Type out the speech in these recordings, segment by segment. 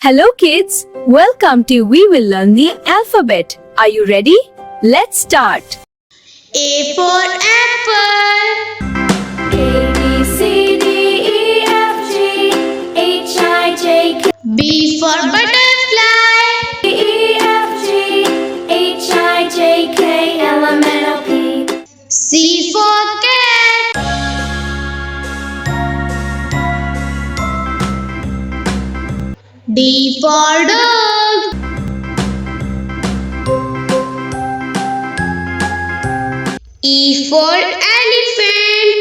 Hello kids, welcome to We Will Learn the Alphabet. Are you ready? Let's start. A for apple. A, B, C, D, E, F, G, H, I, J, K. B for butterfly. E, F, G, H, I, J, K, L, M, N, O, P. C for cat. D for dog. E for elephant.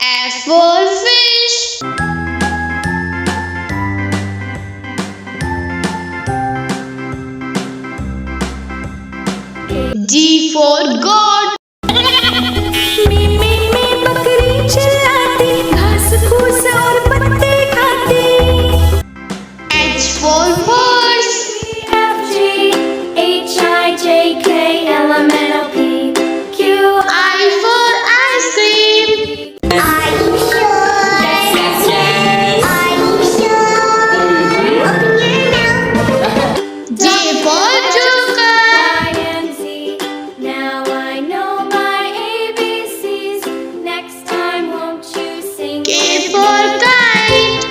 F for fish. G for goat. मी बकरी चिल्लाती, घास फूस और पत्ते खाती. H for horse. F, G, H, I, J, K, L, M, N, O, P. Q, I for ice cream. Are you sure? Yes, yes. Are you sure? Open your mouth. J for joker. Y and Z. Now I know my ABCs. Next time, won't you sing? K for kite.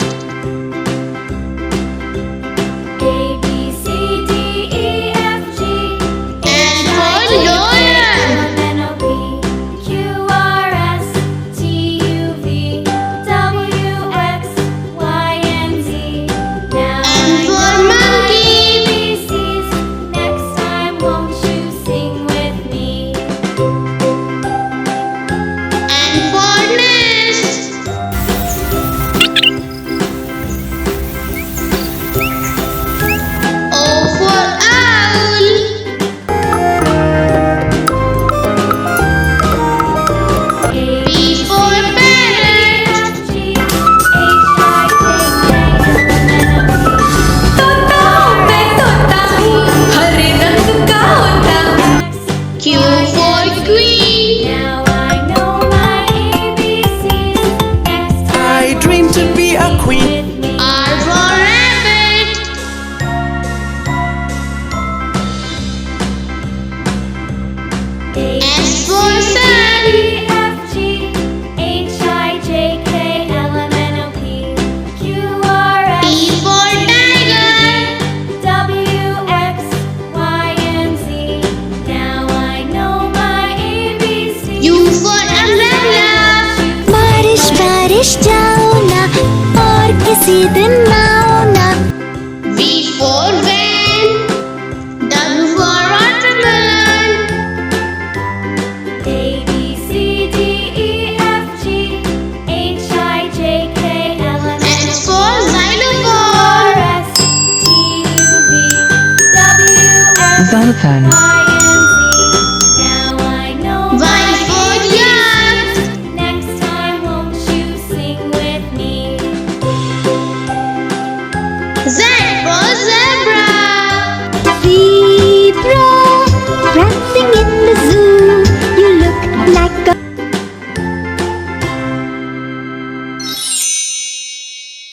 A, B, C, D, E, F, G, L for lion. M, N, O, P. Q, R, S, T, U, V, W, X, Y, and Z. Now M I for know my monkey. ABCs. Next time, won't you sing with me? N for nest. O for owl. A, P for parrot. F, G, H, I, J, K, L, M, N, O, P. तोता मैं तोता हूँ, हरे रंग का होता. Q for queen. Now I know my ABCs. Next time, I dream to be a queen. with me. R for rabbit. A, S for sun. B, F, G, H, I, J, K, L, M, N, O, P. Q, R, T S, for tiger. W, X, Y, and Z. Now I know my ABCs. U for umbrella. बारिश बारिश जाओ ना और किसी दिन ना आओ ना. V for van. W for watermelon. A, B, C, D, E, F, G, H, I, J, K, L, M, N, X for O, P, xylophone. R, S, T, U, V, W, X, Xylophone. Y,